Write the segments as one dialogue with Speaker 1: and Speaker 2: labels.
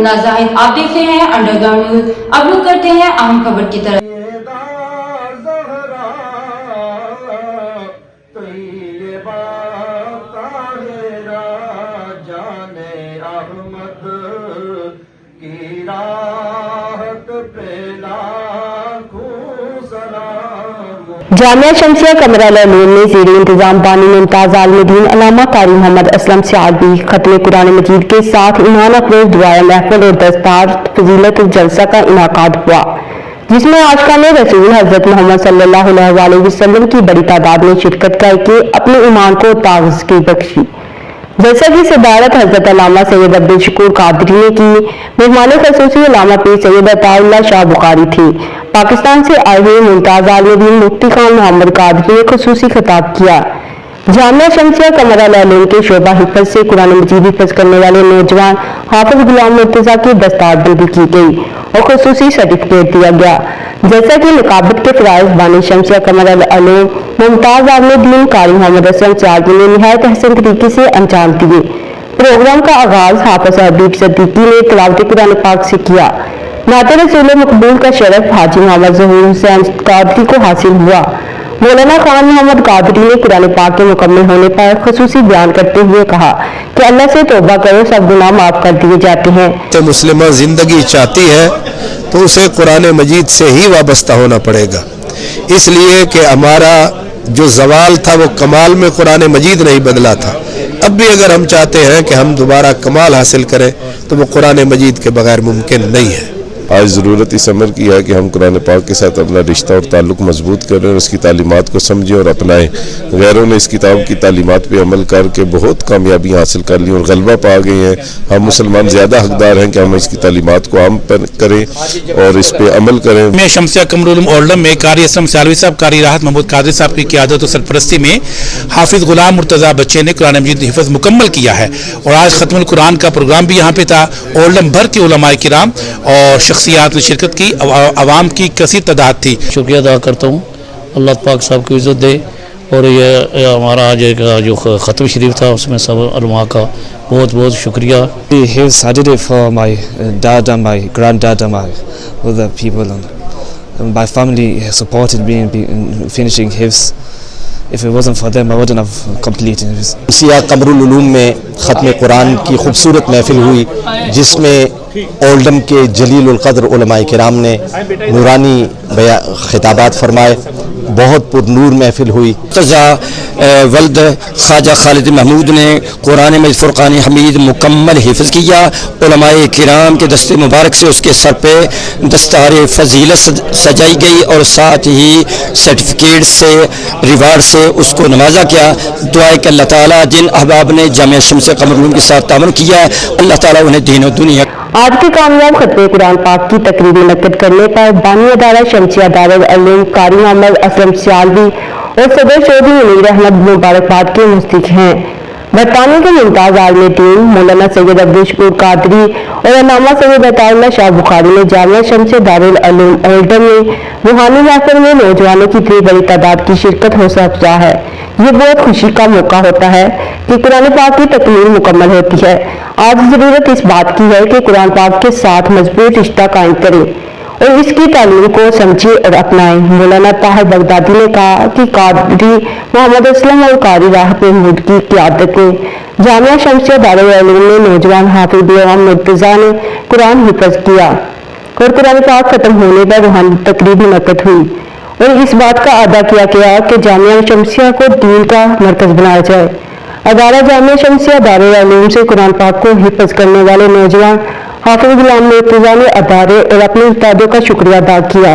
Speaker 1: मुन्ना जाहिद। आप देख रहे हैं अंडरग्राउंड न्यूज। अब लोग करते हैं अहम खबर की तरफ।
Speaker 2: जामिया शमसिया कमरा लून में ज़ेरे इंतजाम बानी मुमताज आलमदीन अल्लामा कारी मोहम्मद असलम सियालवी खत्म कुरान मजीद के साथ ईमान अफरोज दुआए महफिल और दस्तार फजीलत जलसा का इनाकाद हुआ, जिसमें आशिकान रसूल हजरत मोहम्मद सल्लल्लाहु अलैहि वसल्लम की बड़ी तादाद में शिरकत करके अपने ईमान को ताज़गी बख्शी। जैसा कि सदारत हजरत अल्लामा सैयद अब्दुल शकूर कादरी ने की। मेहमान खसूसी अल्लामा पीर सैयद अताउल्लाह शाह बुखारी थे। पाकिस्तान से आए हुए मुमताज आलमदीन मुफ्ती खान मोहम्मद कादरी ने खसूसी खिताब किया। जामिया शमसिया कमरा लून के शोबा हिफ्ज से कुरान मजीद हिफ्ज करने वाले नौजवान हाफिज गुलाम मुर्तजा की दस्तारबंदी की गई और खसूसी सर्टिफिकेट दिया गया। जैसा कि निकाबत के फराइज बानी शमसिया कमरा लून मुमताज आलमदीन कारी मोहम्मद असलम सियालवी ने निहायत अहसन तरीके से अंजाम दिए। प्रोग्राम का आगाज हाफिज हबीब सद्दीकी ने तिलावत कुरान पाक से किया। नाते रसूल मकबूल का शरफ हाजी मोहम्मद ज़हूर हुसैन कादरी को हासिल हुआ। मौलाना खान मोहम्मद कादरी ने कुरान पाक के मुकम्मल होने पर खसूसी बयान करते हुए कहा कि अल्लाह से तौबा करो, सब गुनाह माफ कर दिए जाते हैं।
Speaker 3: तो मुस्लिमा जिंदगी चाहती है तो उसे कुरान मजीद से ही वाबस्ता होना पड़ेगा, इसलिए कि हमारा जो जवाल था वो कमाल में कुरान मजीद नहीं बदला था। अब भी अगर हम चाहते हैं कि हम दोबारा कमाल हासिल करें तो वो कुरान मजीद के बगैर मुमकिन नहीं है।
Speaker 4: आज ज़रूरत इस अमर की है कि हम कुरान पाक के साथ अपना रिश्ता और ताल्लुक़ मजबूत करें और उसकी तालीमात को समझें और अपनाएं। गैरों ने इस किताब की तालीमात पे अमल करके बहुत कामयाबियाँ हासिल कर ली और गलबा पा गए हैं। हम मुसलमान ज़्यादा हकदार हैं कि हम इसकी तालीमात को आम करें और इस पर अमल करें।
Speaker 5: में शमसिया कमरुल ओल्डम में कारी असलम सियालवी साहब, कारी राहत महमूद कादरी साहब की क़ियादत और सरपरस्ती में हाफिज गुलाम मुर्तज़ा बच्चे ने कुरान मजीद हिफ्ज़ मुकम्मल किया है और आज खत्मुल कुरान का प्रोग्राम भी यहाँ पे था। ओल्डम भर के उलमाए किराम और शख्सियात ने शिरकत की, आवाम की कसीर तादाद थी।
Speaker 6: शुक्रिया अदा करता हूँ, अल्लाह पाक साहब की इज़्ज़त दे। और ये हमारा आज एक जो ख़त्म शरीफ था उसमें सब उलमा का बहुत बहुत शुक्रिया।
Speaker 7: I did it for my dad and my granddad and my other people, and my family supported me in finishing hifz. If it wasn't for them, I wouldn't have completed hifz.
Speaker 8: शमसिया Qamrul Uloom में ख़त्म कुरान की खूबसूरत महफिल हुई, जिसमें Oldham के जलील उल क़द्र उलमाए किराम ने नूरानी खिताबात फरमाए। बहुत पुरनूर महफिल हुई। वल्द ख्वाजा खालिद महमूद ने कुरान मजीद फुरक़ान हमीद मुकम्मल हिफ्ज़ किया। उलमाए किराम के दस्ते मुबारक से उसके सर पे दस्तार फजीलत सजाई गई और साथ ही सर्टिफिकेट से, रिवार्ड से उसको नवाजा गया। दुआ है कि अल्लाह ताला जिन अहबाब ने जामिया शमसिया कमरुल के साथ तामन किया, अल्लाह ताला उन्हें दीन और दुनिया।
Speaker 2: आज के कामयाब खत्म कुरान पाक की तकरीब मुनक्किद करने पर बानी अदारा शमसिया दारुल उलूम कारी मोहम्मद असलम सियालवी और सदर चौधरी मुनीर अहमद मुबारकबाद के मुस्तहिक हैं। बरतानिया के मुमताज आलमदीन, मौलाना सैयद अब्दुल शकूर कादरी और अल्लामा सैयद अताउल्लाह शाह बुखारी ने जामिया शमसिया दारुल उलूम ओल्डम में रूहानी महफिल में नौजवानों की इतनी बड़ी तादाद की शिरकत हो सकता है। ये बहुत खुशी का मौका होता है कि कुरान पाक की तकमील मुकम्मल होती है। आज जरूरत इस बात की है कि कुरान पाक के साथ मजबूत रिश्ता कायम करें और इसकी तालीम को समझे और अपनाएं। मौलाना ताहिर बगदादी ने कहा कि कादरी मोहम्मद असलम और कारी राहत महमूद की क़ियादत में जामिया शमसिया दारुल उलूम में नौजवान हाफिज गुलाम मुर्तज़ा ने कुरान हिफ्ज़ किया और कुरान पाक खत्म होने पर रूहानी तकरीब मुनक्किद हुई और इस बात का अदा किया गया कि जामिया शमसिया को दीन का मरकज बनाया जाए। अदारा जामिया शमसिया दारुल उलूम से कुरान पाक को हिफ्ज़ करने वाले नौजवान हाफिज गुलाम मुर्तज़ा ने अदारे और अपने उस्तादों का शुक्रिया अदा किया।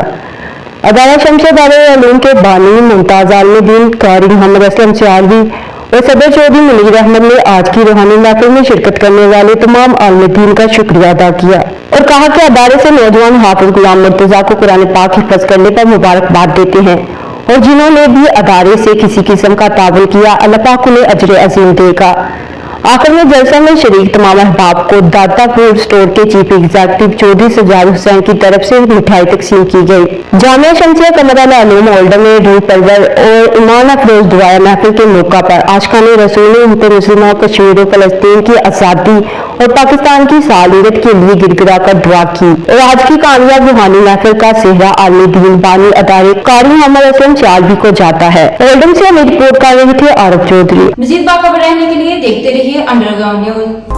Speaker 2: अदारा शमसिया दारुल उलूम के बानी मुमताज आलमदीन, कारी मोहम्मद असलम सियालवी और सदर चौधरी मुनीर अहमद ने आज की रूहानी महफिल में शिरकत करने वाले तमाम आलमदीन का शुक्रिया अदा किया और कहा कि अदारे से नौजवान हाफिज गुलाम मुर्तज़ा को कुरान पाक हिफ्ज़ करने पर मुबारकबाद देते हैं और जिन्होंने भी अदारे से किसी किस्म का ताउन किया, अल्लाह पाक उन्हें अजर अज़ीम देगा। आखिर में जलसा में शरीक तमाम अहबाब को दाता फूड स्टोर के चीफ एग्जीक्यूटिव चौधरी सज्जाद हुसैन की तरफ से मिठाई तकसीम की गई। जामिया शमसिया कमर अल-उलूम ओल्डम में रूह परवर और ईमान अफरोज दुआया महफिल के मौका पर आशिकाने रसूल उम्मत मुस्लिमा कश्मीर और फलस्तीन की आज़ादी और पाकिस्तान की सालियत के लिए गिड़गिड़ा कर दुआ की। और आज की कामयाब रूहानी महफिल का सेहरा आलमी दीन बानी अदारे कारी मोहम्मद असलम सियालवी को जाता है। ओल्डम से हमें रिपोर्ट कर रहे थे आरफ चौधरी।
Speaker 1: मजीद बाखबर रहने के लिए देखते रहिए अंडरग्राउंड न्यूज।